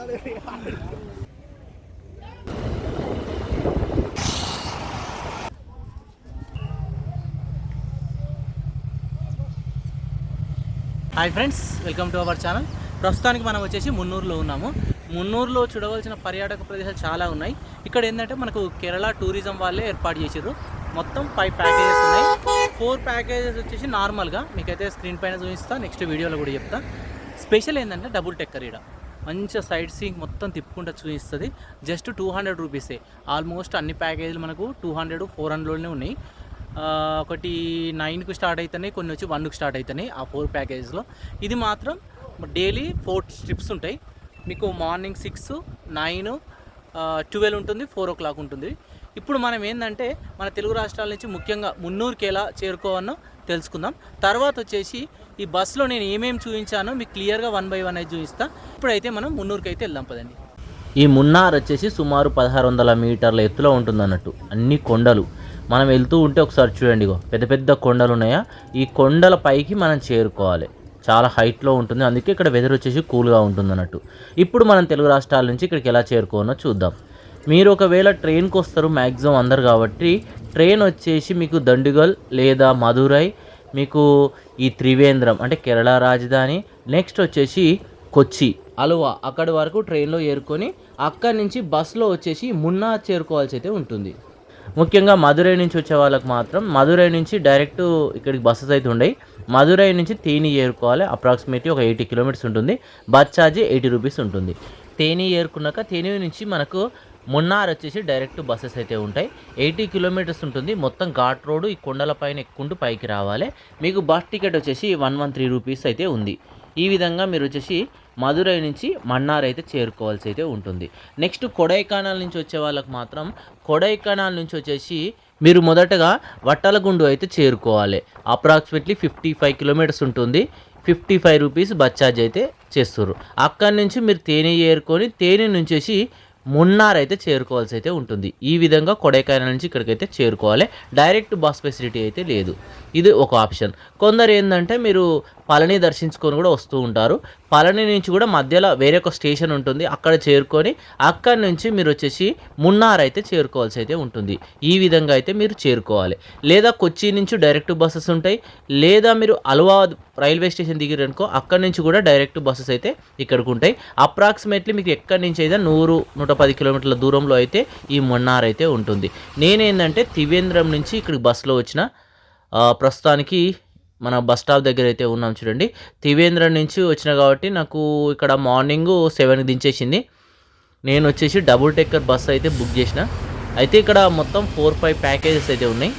Hi friends, welcome to our channel. ప్రస్తుతానికి మనం వచ్చేసి మున్నూరులో ఉన్నాము. మున్నూరులో చూడవలసిన పర్యాటక ప్రదేశాలు చాలా ఉన్నాయి. ఇక్కడ ఏంటంటే మనకు కేరళ టూరిజం వాళ్ళే ఏర్పాటు చేసారు. మొత్తం 5 ప్యాకేజెస్ ఉన్నాయి. 4 ప్యాకేజెస్ వచ్చేసి నార్మల్గా మీకైతే స్క్రీన్ పైన చూపిస్తా, నెక్స్ట్ వీడియోలో కూడా చెప్తా. స్పెషల్ ఏంటంటే డబుల్ టెక్కర్. ఇక్కడ మంచిగా సైడ్ సీయింగ్ మొత్తం తిప్పుకుంటూ చూపిస్తుంది. జస్ట్ 200 రూపీసే. ఆల్మోస్ట్ అన్ని ప్యాకేజీలు మనకు 200, 400లోనే ఉన్నాయి. ఒకటి 9కు స్టార్ట్ అవుతున్నాయి, కొన్ని వచ్చి 1కు స్టార్ట్ అవుతున్నాయి ఆ 4 ప్యాకేజెస్లో. ఇది మాత్రం డైలీ 4 ట్రిప్స్ ఉంటాయి. మీకు మార్నింగ్ 6, 9, 12 ఉంటుంది, 4 o'clock ఉంటుంది. ఇప్పుడు మనం ఏంటంటే మన తెలుగు రాష్ట్రాల నుంచి ముఖ్యంగా మున్నూరుకి ఎలా చేరుకోవాలో తెలుసుకుందాం. తర్వాత వచ్చేసి ఈ బస్సులో నేను ఏమేమి చూపించానో మీకు క్లియర్గా 1 by 1 అయితే చూపిస్తా. ఇప్పుడైతే మనం మున్నూరుకి అయితే వెళ్దాం పదండి. ఈ మున్నార్ వచ్చేసి సుమారు 1600 మీటర్ల ఎత్తులో ఉంటుంది అన్నట్టు. అన్ని కొండలు. మనం వెళ్తూ ఉంటే ఒకసారి చూడండి, పెద్ద పెద్ద కొండలు ఉన్నాయా, ఈ కొండల పైకి మనం చేరుకోవాలి. చాలా హైట్లో ఉంటుంది, అందుకే ఇక్కడ వెదర్ వచ్చేసి కూల్గా ఉంటుంది అన్నట్టు. ఇప్పుడు మనం తెలుగు రాష్ట్రాల నుంచి ఇక్కడికి ఎలా చేరుకోవాలో చూద్దాం. మీరు ఒకవేళ ట్రైన్కి వస్తారు మ్యాక్సిమం అందరు, కాబట్టి ట్రైన్ వచ్చేసి మీకు దండుగల్ లేదా మదురై, మీకు ఈ త్రివేంద్రం అంటే కేరళ రాజధాని, నెక్స్ట్ వచ్చేసి కొచ్చి, అలువా అక్కడి వరకు ట్రైన్లో ఏరుకొని అక్కడి నుంచి బస్సులో వచ్చేసి మున్నార్ చేరుకోవాల్సి అయితే ఉంటుంది. ముఖ్యంగా మదురై నుంచి వచ్చే వాళ్ళకి మాత్రం మదురై నుంచి డైరెక్ట్ ఇక్కడికి బస్సెస్ అయితే ఉండవు. మదురై నుంచి తేని ఏరుకోవాలి. అప్రాక్సిమేట్లీ ఒక 80 కిలోమీటర్స్ ఉంటుంది. బస్ ఛార్జ్ 80 రూపీస్ ఉంటుంది. తేని ఏరుకున్నాక తేని నుంచి మనకు మున్నార్ వచ్చేసి డైరెక్ట్ బస్సెస్ అయితే ఉంటాయి. 80 కిలోమీటర్స్ ఉంటుంది. మొత్తం ఘాట్ రోడ్డు, ఈ కొండల పైన ఎక్కుంటూ పైకి రావాలి. మీకు బస్ టికెట్ వచ్చేసి 113 రూపీస్ అయితే ఉంది. ఈ విధంగా మీరు వచ్చేసి మదురై నుంచి మన్నార్ అయితే చేరుకోవాల్సి అయితే ఉంటుంది. నెక్స్ట్ కొడైకెనాల్ నుంచి వచ్చే వాళ్ళకి మాత్రం కొడైకెనాల్ నుంచి వచ్చేసి మీరు మొదటగా వట్టలగుండు అయితే చేరుకోవాలి. అప్రాక్సిమేట్లీ 55 కిలోమీటర్స్ ఉంటుంది. 55 రూపీస్ బస్ ఛార్జ్ అయితే చేస్తారు. అక్కడి నుంచి మీరు తేని ఏరుకొని తేని నుంచేసి మున్నార్ అయితే చేరుకోవాల్సి అయితే ఉంటుంది. ఈ విధంగా కొడైకెనాల్ నుంచి ఇక్కడికైతే చేరుకోవాలి. డైరెక్ట్ బస్ ఫెసిలిటీ అయితే లేదు. ఇది ఒక ఆప్షన్. కొందరు ఏంటంటే మీరు పళని దర్శించుకొని కూడా వస్తూ ఉంటారు. పళని నుంచి కూడా మధ్యలో వేరే ఒక స్టేషన్ ఉంటుంది, అక్కడ చేరుకొని అక్కడి నుంచి మీరు వచ్చేసి మున్నార్ అయితే చేరుకోవాల్సి అయితే ఉంటుంది. ఈ విధంగా అయితే మీరు చేరుకోవాలి. లేదా కొచ్చి నుంచి డైరెక్ట్ బస్సెస్ ఉంటాయి, లేదా మీరు అల్వా రైల్వే స్టేషన్ దిగిరనుకో అక్కడి నుంచి కూడా డైరెక్ట్ బస్సెస్ అయితే ఇక్కడికి ఉంటాయి. అప్రాక్సిమేట్లీ మీకు ఎక్కడి నుంచి అయితే 100-110 కిలోమీటర్ల దూరంలో అయితే ఈ మున్నార్ అయితే ఉంటుంది. నేనేంటంటే త్రివేంద్రం నుంచి ఇక్కడికి బస్సులో వచ్చిన, ప్రస్తుతానికి మన బస్ స్టాప్ దగ్గర అయితే ఉన్నాం చూడండి. త్రివేంద్రం నుంచి వచ్చిన కాబట్టి నాకు ఇక్కడ మార్నింగ్ 7కి దించేసింది. నేను వచ్చేసి డబుల్ టెక్కర్ బస్ అయితే బుక్ చేసిన. అయితే ఇక్కడ మొత్తం 4-5 ప్యాకేజెస్ అయితే ఉన్నాయి.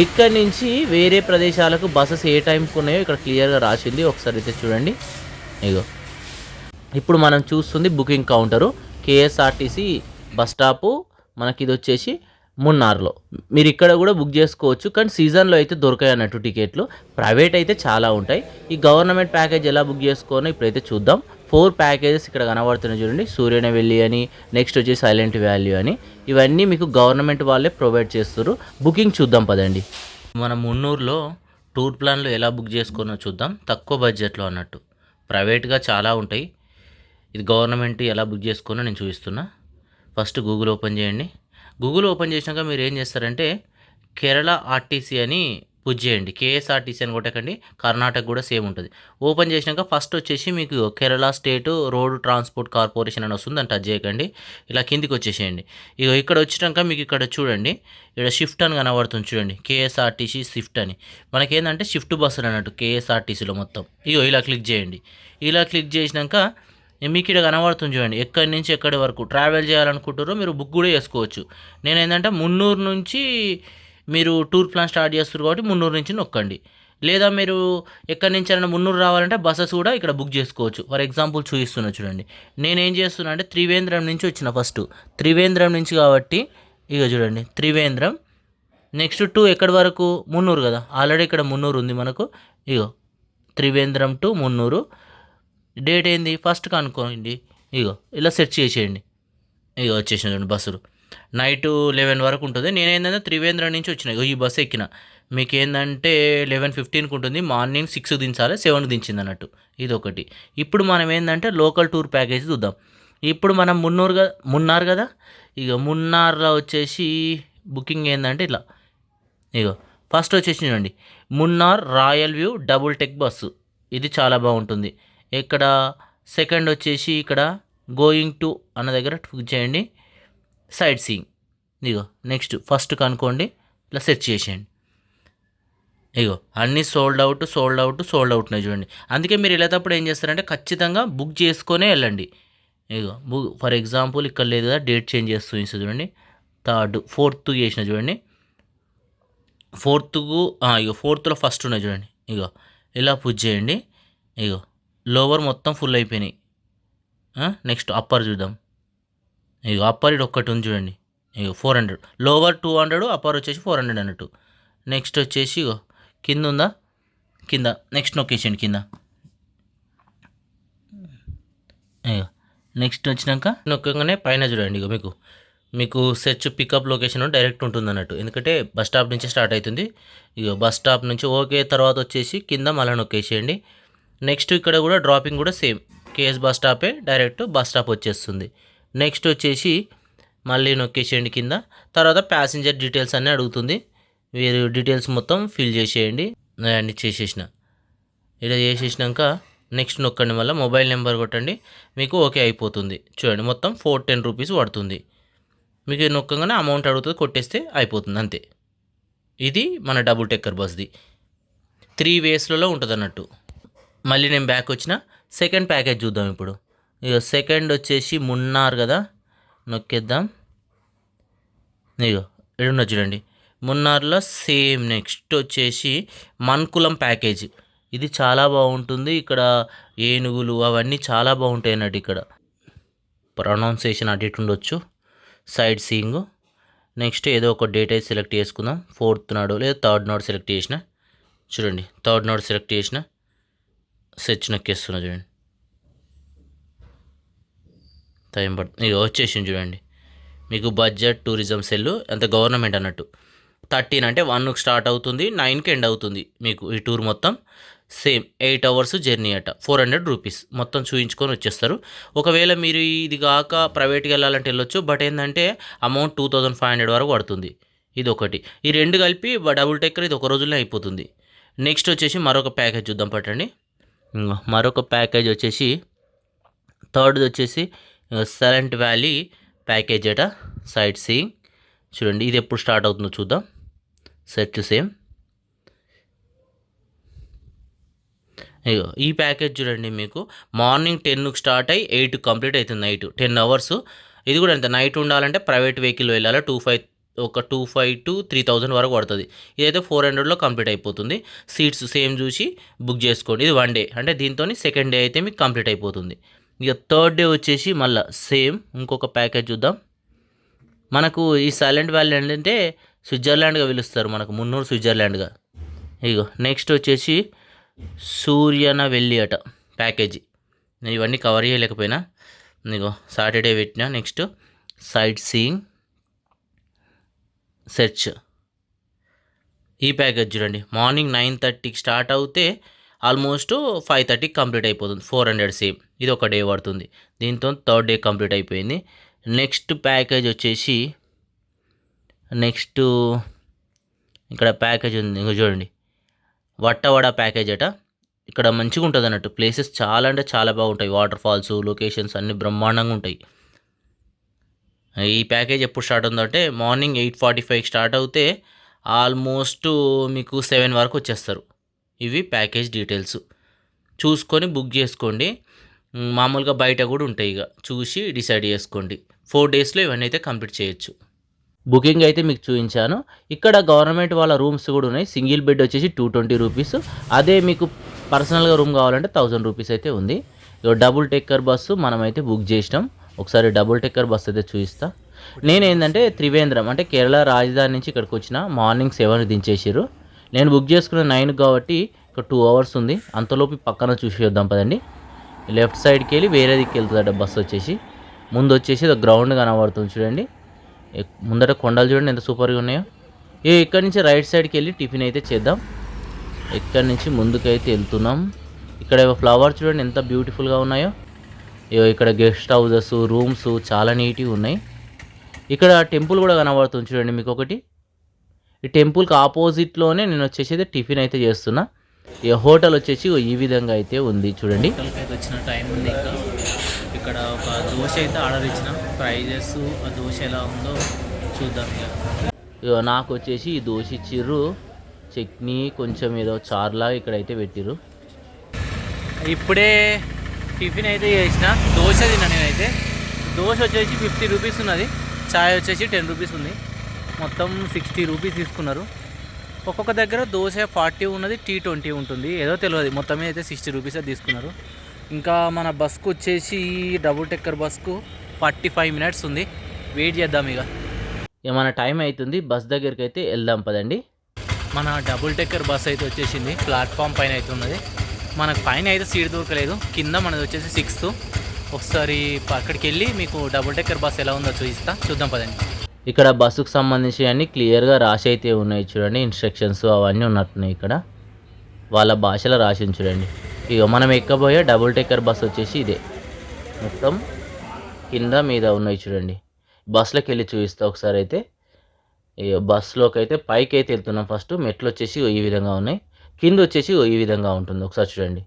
ఇక్కడ నుంచి వేరే ప్రదేశాలకు బస్సెస్ ఏ టైంకి ఉన్నాయో ఇక్కడ క్లియర్గా రాసింది. ఒకసారి అయితే చూడండి. ఇగో ఇప్పుడు మనం చూస్తుంది booking counter, KSRTC bus stop. మనకి ఇది వచ్చేసి మున్నార్లో. మీరు ఇక్కడ కూడా బుక్ చేసుకోవచ్చు, కానీ సీజన్లో అయితే దొరకాయి అన్నట్టు టికెట్లు. ప్రైవేట్ అయితే చాలా ఉంటాయి. ఈ గవర్నమెంట్ ప్యాకేజ్ ఎలా బుక్ చేసుకోనో ఇప్పుడైతే చూద్దాం. 4 ప్యాకేజెస్ ఇక్కడ కనబడుతున్నాయి చూడండి. సూర్యనవెల్లి అని, నెక్స్ట్ వచ్చి సైలెంట్ వ్యాలీ అని, ఇవన్నీ మీకు గవర్నమెంట్ వాళ్ళే ప్రొవైడ్ చేస్తారు. బుకింగ్ చూద్దాం పదండి. మనం మున్నూరులో టూర్ ప్లాన్లు ఎలా బుక్ చేసుకోనో చూద్దాం. తక్కువ బడ్జెట్లో అన్నట్టు. ప్రైవేట్గా చాలా ఉంటాయి. ఇది గవర్నమెంట్ ఎలా బుక్ చేసుకోనో నేను చూపిస్తున్నా. ఫస్ట్ గూగుల్ ఓపెన్ చేయండి. గూగుల్ ఓపెన్ చేసినాక మీరు ఏం చేస్తారంటే కేరళ ఆర్టీసీ అని పుష్ చేయండి. కేఎస్ఆర్టీసీ అని కొట్టకండి, కర్ణాటక కూడా సేమ్ ఉంటుంది. ఓపెన్ చేసినాక ఫస్ట్ వచ్చేసి మీకు Kerala state road transport corporation అని వస్తుంది, అని టచ్ చేయకండి. ఇలా కిందికి వచ్చేసేయండి. ఇక ఇక్కడ వచ్చినాక మీకు ఇక్కడ చూడండి, ఇక్కడ షిఫ్ట్ అని కనబడుతుంది చూడండి, కేఎస్ఆర్టీసీ షిఫ్ట్ అని. మనకేంటంటే షిఫ్ట్ బస్సులు అన్నట్టు కేఎస్ఆర్టీసీలో మొత్తం. ఇగో ఇలా క్లిక్ చేయండి. ఇలా క్లిక్ చేసినాక మీకు ఇక్కడ కనబడుతుంది చూడండి, ఎక్కడి నుంచి ఎక్కడి వరకు ట్రావెల్ చేయాలనుకుంటారో మీరు బుక్ కూడా చేసుకోవచ్చు. నేను ఏంటంటే మున్నూరు నుంచి మీరు టూర్ ప్లాన్ స్టార్ట్ చేస్తారు కాబట్టి మున్నూరు నుంచి నొక్కండి. లేదా మీరు ఎక్కడి నుంచి అయినా మున్నూరు రావాలంటే బస్సెస్ కూడా ఇక్కడ బుక్ చేసుకోవచ్చు. ఫర్ ఎగ్జాంపుల్ చూపిస్తున్నా చూడండి. నేనేం చేస్తున్నా అంటే త్రివేంద్రం నుంచి వచ్చిన, ఫస్ట్ త్రివేంద్రం నుంచి కాబట్టి ఇక చూడండి త్రివేంద్రం, నెక్స్ట్ టు ఎక్కడి వరకు మున్నూరు కదా, ఆల్రెడీ ఇక్కడ మున్నూరు ఉంది మనకు. ఇగో త్రివేంద్రం టు మున్నూరు. డేట్ ఏంది ఫస్ట్ కనుక్కోండి. ఇగో ఇలా సెర్చ్ చేసేయండి. ఇగో వచ్చేసిన బస్సులు నైట్ 11 వరకు ఉంటుంది. నేనేంటంటే త్రివేంద్రం నుంచి వచ్చిన, ఇగో ఈ బస్సు ఎక్కిన. మీకు ఏంటంటే 11:15కి ఉంటుంది, మార్నింగ్ 6కి దించాలి, 7కి దించింది అన్నట్టు. ఇది ఒకటి. ఇప్పుడు మనం ఏంటంటే లోకల్ టూర్ ప్యాకేజ్ చూద్దాం. ఇప్పుడు మనం మున్నార్ కదా, ఇక మున్నార్లో వచ్చేసి బుకింగ్ ఏంటంటే ఇట్లా, ఇగో ఫస్ట్ వచ్చేసి చూడండి Munnar royal view double tech bus, ఇది చాలా బాగుంటుంది. ఇక్కడ సెకండ్ వచ్చేసి ఇక్కడ గోయింగ్ టు అన్న దగ్గర క్లిక్ చేయండి, సైట్ సీయింగ్. ఇగో నెక్స్ట్ ఫస్ట్ కనుక్కోండి, ఇట్లా సెర్చ్ చేసేయండి. ఇగో అన్నీ సోల్డ్ అవుట్ ఉన్నాయి చూడండి. అందుకే మీరు వెళ్ళేటప్పుడు ఏం చేస్తారంటే ఖచ్చితంగా బుక్ చేసుకొనే వెళ్ళండి. ఇగో ఫర్ ఎగ్జాంపుల్ ఇక్కడ లేదు కదా, డేట్ చేంజ్ చేస్తూ చూడండి, 3rd 4th చేసిన చూడండి, 4th ఇగో 4thలో ఫస్ట్ ఉన్నాయి చూడండి. ఇగో ఇలా పుష్ చేయండి. ఇగో లోవర్ మొత్తం ఫుల్ అయిపోయినాయి. నెక్స్ట్ అప్పర్ చూద్దాం. ఇగో అప్పర్ ఇది ఒక్కటి ఉంది చూడండి, ఇగో 400, లోవర్ 200, అప్పర్ వచ్చేసి 400 అన్నట్టు. నెక్స్ట్ వచ్చేసి ఇగో కింద ఉందా, కింద నెక్స్ట్ నొక్కేసేయండి కింద. ఇగో నెక్స్ట్ వచ్చినాక నొక్కగానే పైన చూడండి, ఇగో మీకు సెర్చ్ పికప్ లొకేషన్ డైరెక్ట్ ఉంటుంది అన్నట్టు, ఎందుకంటే బస్ స్టాప్ నుంచి స్టార్ట్ అవుతుంది. ఇక బస్ స్టాప్ నుంచి ఓకే తర్వాత వచ్చేసి కింద మళ్ళీ నొక్కేసేయండి. నెక్స్ట్ ఇక్కడ కూడా డ్రాపింగ్ కూడా సేమ్ కేఎస్ బస్ స్టాపే, డైరెక్ట్ బస్ స్టాప్ వచ్చేస్తుంది. నెక్స్ట్ వచ్చేసి మళ్ళీ నొక్కేసేయండి కింద. తర్వాత ప్యాసింజర్ డీటెయిల్స్ అన్నీ అడుగుతుంది, మీరు డీటెయిల్స్ మొత్తం ఫిల్ చేసేయండి. అన్నీ చేసేసిన, ఇలా చేసేసినాక నెక్స్ట్ నొక్కండి, మళ్ళీ మొబైల్ నెంబర్ కొట్టండి, మీకు ఓకే అయిపోతుంది. చూడండి మొత్తం 410 రూపీస్ పడుతుంది. మీకు నొక్కగానే అమౌంట్ అడుగుతుంది, కొట్టేస్తే అయిపోతుంది అంతే. ఇది మన డబుల్ టెక్కర్ బస్ది 3 వేస్లలో ఉంటుంది అన్నట్టు. మళ్ళీ నేను బ్యాక్ వచ్చిన సెకండ్ ప్యాకేజ్ చూద్దాం ఇప్పుడు. ఇక సెకండ్ వచ్చేసి మున్నార్ కదా, నొక్కేద్దాం. ఇగో ఎడున్న చూడండి మున్నార్లో సేమ్. నెక్స్ట్ వచ్చేసి మన్కులం ప్యాకేజ్, ఇది చాలా బాగుంటుంది. ఇక్కడ ఏనుగులు అవన్నీ చాలా బాగుంటాయి అన్నట్టు. ఇక్కడ ప్రొనౌన్సియేషన్ అటు ఇటు ఉండొచ్చు. Sight seeing. నెక్స్ట్ ఏదో ఒక డేట్ అయితే సెలెక్ట్ చేసుకుందాం, 4th నాడు లేదా 3rd నాడు సెలెక్ట్ చేసిన చూడండి, 3rd నాడు సెలెక్ట్ చేసిన సెర్చ్ నొక్కేస్తున్నా చూడండి, టైం పడుతుంది. ఇక వచ్చేసింది చూడండి, మీకు బడ్జెట్ టూరిజం సెల్ అంత గవర్నమెంట్ అన్నట్టు. 13 అంటే 1కి స్టార్ట్ అవుతుంది, 9కి ఎండ్ అవుతుంది. మీకు ఈ టూర్ మొత్తం సేమ్ 8 అవర్స్ జర్నీ అట, 400 రూపీస్ మొత్తం చూయించుకొని వచ్చేస్తారు. ఒకవేళ మీరు ఇది కాక ప్రైవేట్గా వెళ్ళాలంటే వెళ్ళొచ్చు, బట్ ఏంటంటే అమౌంట్ 2500 వరకు పడుతుంది. ఇది ఒకటి, ఈ రెండు కలిపి డబుల్ టెక్కర్ ఇది ఒక రోజుల్లో అయిపోతుంది. నెక్స్ట్ వచ్చేసి మరొక ప్యాకేజ్ చూద్దాం పట్టండి. మరొక ప్యాకేజ్ వచ్చేసి 3rd వచ్చేసి సైలెంట్ వ్యాలీ ప్యాకేజ్ అట, సైట్ సీయింగ్. చూడండి ఇది ఎప్పుడు స్టార్ట్ అవుతుందో చూద్దాం, సెర్చ్ సేమ్. ఈ ప్యాకేజ్ చూడండి, మీకు మార్నింగ్ 10కి స్టార్ట్ అయ్యి 8 కంప్లీట్ అవుతుంది, నైట్ 10 అవర్స్. ఇది కూడా అంత నైట్ ఉండాలంటే ప్రైవేట్ వెహికల్ వెళ్ళాలి, 2500 to 3000 వరకు పడుతుంది. ఇదైతే 400లో కంప్లీట్ అయిపోతుంది. సీట్స్ సేమ్ చూసి బుక్ చేసుకోండి. ఇది 1 డే, అంటే దీంతో సెకండ్ డే అయితే మీకు కంప్లీట్ అయిపోతుంది. ఇక 3rd డే వచ్చేసి మళ్ళీ సేమ్ ఇంకొక ప్యాకేజ్ చూద్దాం. మనకు ఈ సైలెంట్ వ్యాలీ ఏంటంటే స్విట్జర్లాండ్గా పిలుస్తారు, మనకు మున్నూరు స్విట్జర్లాండ్గా. ఇగో నెక్స్ట్ వచ్చేసి సూర్యన వెళ్ళి అట ప్యాకేజీ. నేను ఇవన్నీ కవర్ చేయలేకపోయినా, ఇగో సాటర్డే పెట్టినా. Next sight seeing, search. ఈ ప్యాకేజ్ చూడండి, మార్నింగ్ 9:30కి స్టార్ట్ అవుతే ఆల్మోస్ట్ 5:30కి కంప్లీట్ అయిపోతుంది, 400 సేమ్. ఇది ఒక డే పడుతుంది, దీంతో 3rd డే కంప్లీట్ అయిపోయింది. నెక్స్ట్ ప్యాకేజ్ వచ్చేసి నెక్స్ట్ ఇక్కడ ప్యాకేజ్ ఉంది, ఇంకో చూడండి వట్టవడ ప్యాకేజ్ అట. ఇక్కడ మంచిగా ఉంటుంది అన్నట్టు, ప్లేసెస్ చాలా అంటే చాలా బాగుంటాయి, వాటర్ ఫాల్స్ లొకేషన్స్ అన్నీ బ్రహ్మాండంగా ఉంటాయి. ఈ ప్యాకేజ్ ఎప్పుడు స్టార్ట్ అవుతుందంటే మార్నింగ్ 8:45కి స్టార్ట్ అవుతే ఆల్మోస్ట్ మీకు 7 వరకు వచ్చేస్తారు. ఇవి ప్యాకేజ్ డీటెయిల్స్ చూసుకొని బుక్ చేసుకోండి. మామూలుగా బయట కూడా ఉంటాయి, ఇక చూసి డిసైడ్ చేసుకోండి. 4 డేస్లో ఇవన్నీ అయితే కంప్లీట్ చేయొచ్చు. బుకింగ్ అయితే మీకు చూపించాను. ఇక్కడ గవర్నమెంట్ వాళ్ళ రూమ్స్ కూడా ఉన్నాయి. సింగిల్ బెడ్ వచ్చేసి 220 రూపీస్. అదే మీకు పర్సనల్గా రూమ్ కావాలంటే 1000 రూపీస్ అయితే ఉంది. డబుల్ టెక్కర్ బస్సు మనమైతే బుక్ చేసినాం. ఒకసారి డబుల్ టెక్కర్ బస్సు అయితే చూపిస్తా. నేనేంటంటే త్రివేంద్రం అంటే కేరళ రాజధాని నుంచి ఇక్కడికి వచ్చిన, మార్నింగ్ 7 దించేసారు. నేను బుక్ చేసుకున్న 9 కాబట్టి ఇక్కడ 2 అవర్స్ ఉంది. అంతలోపు పక్కన చూసి వద్దాం పదండి. లెఫ్ట్ సైడ్కి వెళ్ళి వేరే దిక్కు వెళ్తుందట బస్సు వచ్చేసి. ముందు వచ్చేసి గ్రౌండ్ కనబడుతుంది చూడండి, ముందట కొండలు చూడండి ఎంత సూపర్గా ఉన్నాయో. ఇక్కడి నుంచి రైట్ సైడ్కి వెళ్ళి టిఫిన్ అయితే చేద్దాం. ఇక్కడి నుంచి ముందుకైతే వెళ్తున్నాం. ఇక్కడ ఫ్లవర్స్ చూడండి ఎంత బ్యూటిఫుల్గా ఉన్నాయో. ఇక్కడ గెస్ట్ హౌసెస్, రూమ్స్ చాలా నీట్గా ఉన్నాయి. ఇక్కడ టెంపుల్ కూడా కనబడుతుంది చూడండి మీకు ఒకటి. ఈ టెంపుల్కి ఆపోజిట్లోనే నేను వచ్చేసి టిఫిన్ అయితే చేస్తున్నా. ఈ హోటల్ వచ్చేసి ఈ విధంగా అయితే ఉంది చూడండి. హోటల్కి అయితే వచ్చిన టైం ఉంది. ఇంకా ఇక్కడ ఒక దోశ అయితే ఆర్డర్ ఇచ్చిన. ప్రైజెస్ ఆ దోశ ఎలా ఉందో చూద్దాం. ఇక నాకు వచ్చేసి ఈ దోశ ఇచ్చిర్రు, చట్నీ కొంచెం ఏదో చార్లాగా ఇక్కడైతే పెట్టిర్రు. ఇప్పుడే టిఫిన్ అయితే చేసిన, దోశ తిన్నా నేనైతే. దోశ వచ్చేసి 50 రూపీస్ ఉన్నది, చాయ్ వచ్చేసి 10 రూపీస్ ఉంది. మొత్తం 60 రూపీస్ తీసుకున్నారు. ఒక్కొక్క దగ్గర దోశ 40 ఉన్నది, టీ 20 ఉంటుంది, ఏదో తెలియదు. మొత్తం మీద అయితే 60 రూపీస్ తీసుకున్నారు. ఇంకా మన బస్కు వచ్చేసి డబుల్ డెక్కర్ బస్కు 45 మినిట్స్ ఉంది, వెయిట్ చేద్దాం. ఇక మన టైం అవుతుంది, బస్ దగ్గరికి అయితే వెళ్దాం పదండి. మన డబుల్ డెక్కర్ బస్ అయితే వచ్చేసింది, ప్లాట్ఫామ్ పైన అయితే ఉన్నది. మనకు పైన అయితే సీట్ దొరకలేదు, కింద మనది వచ్చేసి 6th. ఒకసారి అక్కడికి వెళ్ళి మీకు డబుల్ డెక్కర్ బస్ ఎలా ఉందో చూద్దాం పదండి. ఇక్కడ బస్సుకు సంబంధించి అన్నీ క్లియర్గా రాసి అయితే ఉన్నాయి చూడండి, ఇన్స్ట్రక్షన్స్ అవన్నీ ఉన్నట్టున్నాయి. ఇక్కడ వాళ్ళ భాషలో రాసి చూడండి. ఇక మనం ఎక్కబోయే డబుల్ డెక్కర్ బస్ వచ్చేసి ఇదే, మొత్తం కింద మీద ఉన్నాయి చూడండి. బస్సులోకి వెళ్ళి చూపిస్తా ఒకసారి. అయితే ఇక బస్సులోకి అయితే పైకి అయితే వెళ్తున్నాం. ఫస్ట్ మెట్లు వచ్చేసి ఈ విధంగా ఉన్నాయి, కింద వచ్చేసి ఈ విధంగా ఉంటుంది. ఒకసారి చూడండి.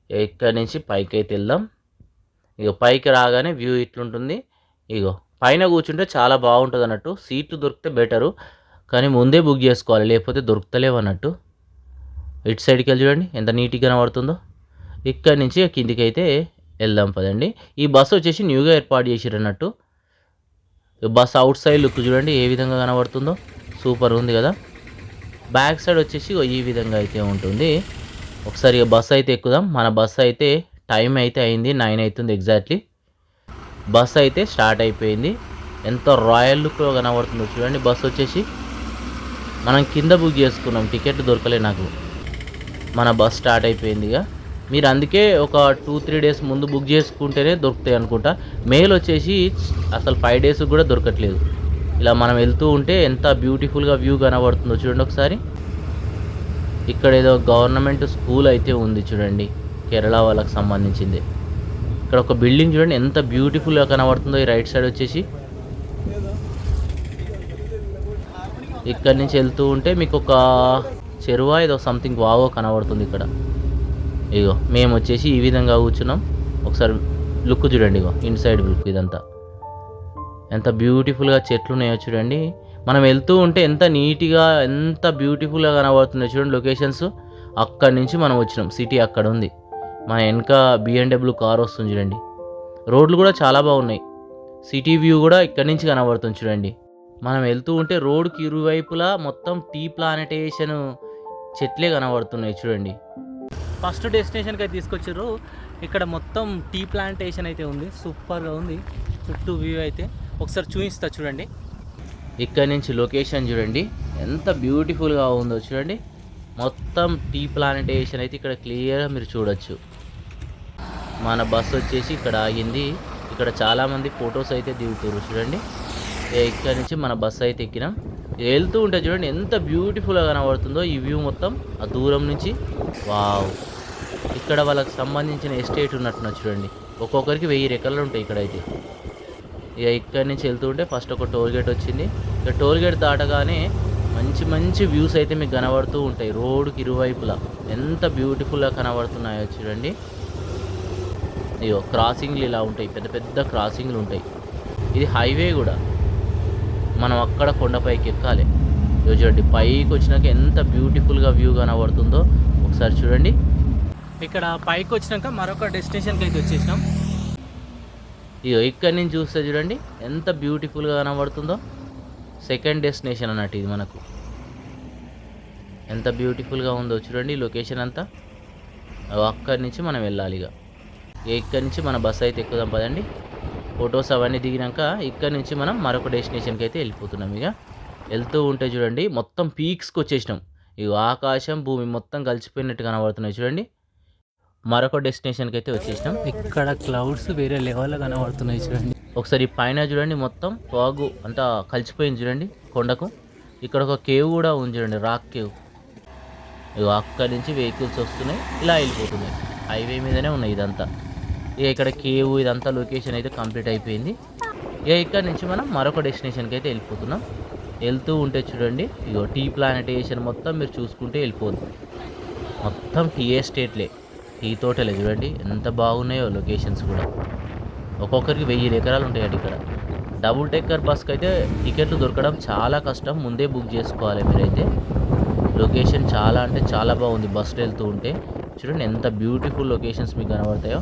ఇక్కడి నుంచి పైకి అయితే వెళ్దాం. ఇక పైకి రాగానే వ్యూ ఇట్లుంటుంది. ఇగో పైన కూర్చుంటే చాలా బాగుంటుంది అన్నట్టు. సీట్లు దొరికితే బెటరు, కానీ ముందే బుక్ చేసుకోవాలి, లేకపోతే దొరుకుతలేవు అన్నట్టు. ఇటు సైడ్కి వెళ్ళి చూడండి ఎంత నీట్గా కనబడుతుందో. ఇక్కడి నుంచి కిందికి అయితే వెళ్దాం పదండి. ఈ బస్సు వచ్చేసి న్యూగా ఏర్పాటు చేసిర్రు అన్నట్టు. బస్ అవుట్ సైడ్ లుక్ చూడండి ఏ విధంగా కనబడుతుందో, సూపర్ ఉంది కదా. బ్యాక్ సైడ్ వచ్చేసి ఈ విధంగా అయితే ఉంటుంది. ఒకసారి బస్ అయితే ఎక్కుదాం. మన బస్ అయితే టైం అయితే అయింది, 9 అవుతుంది ఎగ్జాక్ట్లీ. బస్ అయితే స్టార్ట్ అయిపోయింది. ఎంత రాయల్ లుక్లో కనబడుతుందో చూడండి. బస్ వచ్చేసి మనం కింద బుక్ చేసుకున్నాం, టికెట్ దొరకలే నాకు. మన బస్ స్టార్ట్ అయిపోయింది. ఇక మీరు అందుకే ఒక 2-3 డేస్ ముందు బుక్ చేసుకుంటేనే దొరుకుతాయి అనుకుంటా. మెయిల్ వచ్చేసి అసలు 5 డేస్ కూడా దొరకట్లేదు. ఇలా మనం వెళ్తూ ఉంటే ఎంత బ్యూటిఫుల్గా వ్యూ కనబడుతుందో చూడండి ఒకసారి. ఇక్కడ ఏదో గవర్నమెంట్ స్కూల్ అయితే ఉంది చూడండి, కేరళ వాళ్ళకి సంబంధించింది. ఇక్కడ ఒక బిల్డింగ్ చూడండి ఎంత బ్యూటిఫుల్గా కనబడుతుందో. ఈ రైట్ సైడ్ వచ్చేసి ఇక్కడి నుంచి వెళ్తూ ఉంటే మీకు ఒక చెరువా ఏదో సంథింగ్ వాగో కనబడుతుంది ఇక్కడ. ఇగో మేము వచ్చేసి ఈ విధంగా కూర్చున్నాం. ఒకసారి లుక్ చూడండి, ఇగో ఇన్సైడ్ లుక్. ఇదంతా ఎంత బ్యూటిఫుల్గా చెట్లు ఉన్నాయో చూడండి. మనం వెళ్తూ ఉంటే ఎంత నీట్గా ఎంత బ్యూటిఫుల్గా కనబడుతుందో చూడండి లొకేషన్స్. అక్కడి నుంచి మనం వచ్చినాం, సిటీ అక్కడ ఉంది. మన వెనక BMW కార్ వస్తుంది చూడండి. రోడ్లు కూడా చాలా బాగున్నాయి. సిటీ వ్యూ కూడా ఇక్కడి నుంచి కనబడుతుంది చూడండి. మనం వెళ్తూ ఉంటే రోడ్కి ఇరువైపులా మొత్తం టీ ప్లాంటేషన్ చెట్లే కనబడుతున్నాయి చూడండి. ఫస్ట్ డెస్టినేషన్కి అయితే తీసుకొచ్చారు. ఇక్కడ మొత్తం టీ ప్లాంటేషన్ అయితే ఉంది, సూపర్గా ఉంది. చుట్టూ వ్యూ అయితే ఒకసారి చూపిస్తా చూడండి. ఇక్కడ నుంచి లొకేషన్ చూడండి ఎంత బ్యూటిఫుల్గా ఉందో చూడండి. మొత్తం టీ ప్లాంటేషన్ అయితే ఇక్కడ క్లియర్గా మీరు చూడొచ్చు. మన బస్ వచ్చేసి ఇక్కడ ఆగింది. ఇక్కడ చాలామంది ఫొటోస్ అయితే దిగుతారు చూడండి. ఇక్కడ నుంచి మన బస్ అయితే ఎక్కినాం. వెళ్తూ ఉంటే చూడండి ఎంత బ్యూటిఫుల్గా కనబడుతుందో ఈ వ్యూ మొత్తం ఆ దూరం నుంచి. వావ్, ఇక్కడ వాళ్ళకి సంబంధించిన ఎస్టేట్ ఉన్నట్టున్నా చూడండి. ఒక్కొక్కరికి 1000 ఎకరాలు ఉంటాయి ఇక్కడైతే. ఇక ఇక్కడి నుంచి వెళ్తూ ఉంటే ఫస్ట్ ఒక టోల్ గేట్ వచ్చింది. ఇక టోల్ గేట్ దాటగానే మంచి మంచి వ్యూస్ అయితే మీకు కనబడుతూ ఉంటాయి. రోడ్డుకి ఇరువైపులా ఎంత బ్యూటిఫుల్గా కనబడుతున్నాయో చూడండి. ఇగో క్రాసింగ్లు ఇలా ఉంటాయి, పెద్ద పెద్ద క్రాసింగ్లు ఉంటాయి. ఇది హైవే కూడా, మనం అక్కడ కొండపైకి ఎక్కాలి. ఇగో చూడండి పైకి వచ్చినాక ఎంత బ్యూటిఫుల్గా వ్యూ కనబడుతుందో ఒకసారి చూడండి. ఇక్కడ పైకి వచ్చినాక మరొక డెస్టినేషన్కి అయితే వచ్చేసినాం. ఇగో ఇక్కడి నుంచి చూస్తే చూడండి ఎంత బ్యూటిఫుల్గా కనబడుతుందో. సెకండ్ డెస్టినేషన్ అన్నట్టు ఇది మనకు. ఎంత బ్యూటిఫుల్గా ఉందో చూడండి లొకేషన్ అంతా. అక్కడి నుంచి మనం వెళ్ళాలి. ఇక ఇక్కడి నుంచి మన బస్ అయితే ఎక్కుదాం పదండి. ఫొటోస్ అవన్నీ దిగినాక ఇక్కడి నుంచి మనం మరొక డెస్టినేషన్కి అయితే వెళ్ళిపోతున్నాం. ఇక వెళ్తూ ఉంటే చూడండి మొత్తం పీక్స్కి వచ్చేసినాం. ఇక ఆకాశం భూమి మొత్తం కలిసిపోయినట్టు కనబడుతున్నాయి చూడండి. మరొక డెస్టినేషన్కి అయితే వచ్చేసినాం. ఇక్కడ క్లౌడ్స్ వేరే లెవెల్లో కనబడుతున్నాయి చూడండి. ఒకసారి పైన చూడండి మొత్తం ఫాగ్ అంతా కలిసిపోయింది చూడండి కొండకు. ఇక్కడ ఒక కేవ్ కూడా ఉంది చూడండి, రాక్ కేవ్. ఇక అక్కడి నుంచి వెహికల్స్ వస్తున్నాయి, ఇలా వెళ్ళిపోతున్నాయి. హైవే మీదనే ఉన్నాయి ఇదంతా. ఇక ఇక్కడ కేవ్ ఇదంతా లొకేషన్ అయితే కంప్లీట్ అయిపోయింది. ఇక ఇక్కడ నుంచి మనం మరొక డెస్టినేషన్కి అయితే వెళ్ళిపోతున్నాం. వెళ్తూ ఉంటే చూడండి ఇగో టీ ప్లానటేషన్ మొత్తం మీరు చూసుకుంటే వెళ్ళిపోద్ది. మొత్తం టీ ఎస్టేట్లే, టీ తోటలే. చూడండి ఎంత బాగున్నాయో లొకేషన్స్ కూడా. ఒక్కొక్కరికి 1000 ఎకరాలు ఉంటాయండి ఇక్కడ. డబుల్ డెక్కర్ బస్కి అయితే టికెట్లు దొరకడం చాలా కష్టం, ముందే బుక్ చేసుకోవాలి మీరైతే. లొకేషన్ చాలా అంటే చాలా బాగుంది. బస్సులో వెళ్తూ ఉంటే చూడండి ఎంత బ్యూటిఫుల్ లొకేషన్స్ మీకు కనబడతాయో.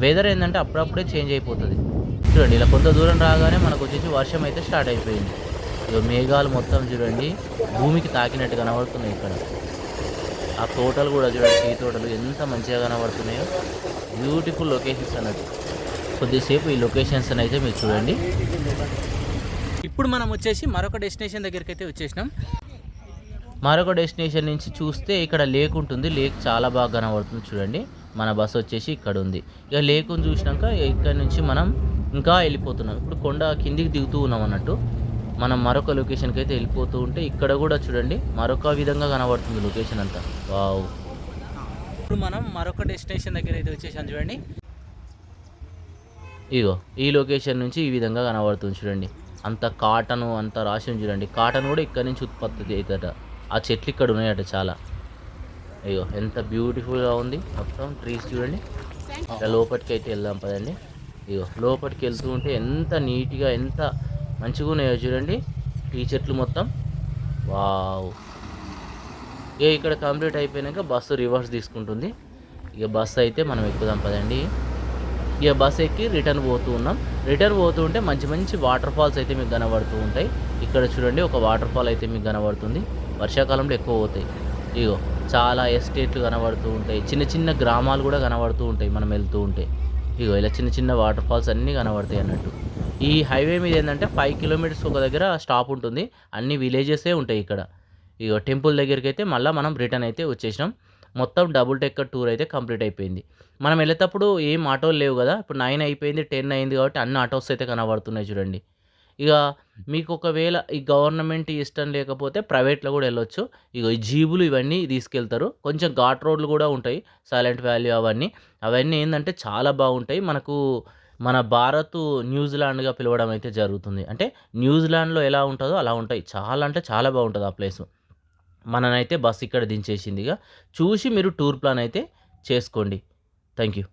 వెదర్ ఏంటంటే అప్పుడప్పుడే చేంజ్ అయిపోతుంది. చూడండి ఇలా కొంత దూరం రాగానే మనకు వచ్చేసి వర్షం అయితే స్టార్ట్ అయిపోయింది. ఇక మేఘాలు మొత్తం చూడండి భూమికి తాకినట్టు కనబడుతున్నాయి ఇక్కడ. ఆ తోటలు కూడా చూడండి, టీ తోటలు ఎంత మంచిగా కనబడుతున్నాయో. బ్యూటిఫుల్ లొకేషన్స్ అన్నట్టు. కొద్దిసేపు ఈ లొకేషన్స్ అయితే మీరు చూడండి. ఇప్పుడు మనం వచ్చేసి మరొక డెస్టినేషన్ దగ్గరికి అయితే వచ్చేసినాం. మరొక డెస్టినేషన్ నుంచి చూస్తే ఇక్కడ లేక్ ఉంటుంది. లేక్ చాలా బాగా కనబడుతుంది చూడండి. మన బస్ వచ్చేసి ఇక్కడ ఉంది. ఇక లేకుని చూసినాక ఇక్కడ నుంచి మనం ఇంకా వెళ్ళిపోతున్నాం. ఇప్పుడు కొండ కిందికి దిగుతూ ఉన్నాం అన్నట్టు. మనం మరొక లొకేషన్కి అయితే వెళ్ళిపోతూ ఉంటే ఇక్కడ కూడా చూడండి మరొక విధంగా కనబడుతుంది లొకేషన్ అంతా. వావ్. ఇప్పుడు మనం మరొక డెస్టినేషన్ దగ్గర అయితే వచ్చేసాం చూడండి. ఇగో ఈ లొకేషన్ నుంచి ఈ విధంగా కనబడుతుంది చూడండి. అంత కాటను అంత రాసి చూడండి. కాటన్ కూడా ఇక్కడ నుంచి ఉత్పత్తి అవుతుందట. ఆ చెట్లు ఇక్కడ ఉన్నాయట చాలా. అయ్యో ఎంత బ్యూటిఫుల్గా ఉంది మొత్తం ట్రీస్ చూడండి. ఇలా లోపలికి అయితే వెళ్దాం పదండి. ఇగో లోపలికి వెళ్తూ ఉంటే ఎంత నీట్గా ఎంత మంచిగా ఉన్నాయో చూడండి ఈ చెట్లు మొత్తం. వావ్. ఇక ఇక్కడ కంప్లీట్ అయిపోయాక బస్సు రివర్స్ తీసుకుంటుంది. ఇక బస్సు అయితే మనం ఎక్కుదాం పదండి. ఇక బస్ ఎక్కి రిటర్న్ పోతూ ఉన్నాం. రిటర్న్ పోతూ ఉంటే మంచి మంచి వాటర్ ఫాల్స్ అయితే మీకు కనబడుతూ ఉంటాయి. ఇక్కడ చూడండి ఒక వాటర్ ఫాల్ అయితే మీకు కనబడుతుంది. వర్షాకాలంలో ఎక్కువ పోతాయి. ఇగో చాలా ఎస్టేట్లు కనబడుతూ ఉంటాయి. చిన్న చిన్న గ్రామాలు కూడా కనబడుతూ ఉంటాయి మనం వెళ్తూ ఉంటే. ఇగో ఇలా చిన్న చిన్న వాటర్ ఫాల్స్ అన్నీ కనబడతాయి అన్నట్టు. ఈ హైవే మీద ఏంటంటే 5 కిలోమీటర్స్ ఒక దగ్గర స్టాప్ ఉంటుంది. అన్ని విలేజెసే ఉంటాయి ఇక్కడ. ఇగో టెంపుల్ దగ్గరికి అయితే మళ్ళీ మనం రిటర్న్ అయితే వచ్చేసినాం. మొత్తం డబుల్ డెక్కర్ టూర్ అయితే కంప్లీట్ అయిపోయింది. మనం వెళ్ళేటప్పుడు ఏం ఆటోలు లేవు కదా. ఇప్పుడు 9 అయిపోయింది, 10 అయింది కాబట్టి అన్ని ఆటోస్ అయితే కనబడుతున్నాయి చూడండి. ఇక మీకు ఒకవేళ ఈ గవర్నమెంట్ ఇష్టం లేకపోతే ప్రైవేట్లో కూడా వెళ్ళొచ్చు. ఇక ఈ జీబులు ఇవన్నీ తీసుకెళ్తారు. కొంచెం ఘాట్ రోడ్లు కూడా ఉంటాయి, సైలెంట్ వ్యాలీ అవన్నీ ఏంటంటే చాలా బాగుంటాయి. మనకు మన భారత్ న్యూజిలాండ్గా పిలవడం అయితే జరుగుతుంది. అంటే న్యూజిలాండ్లో ఎలా ఉంటుందో అలా ఉంటాయి. చాలా అంటే చాలా బాగుంటుంది ఆ ప్లేసు. మననైతే బస్ ఇక్కడ దించేసింది. ఇక చూసి మీరు టూర్ ప్లాన్ అయితే చేసుకోండి. Thank you.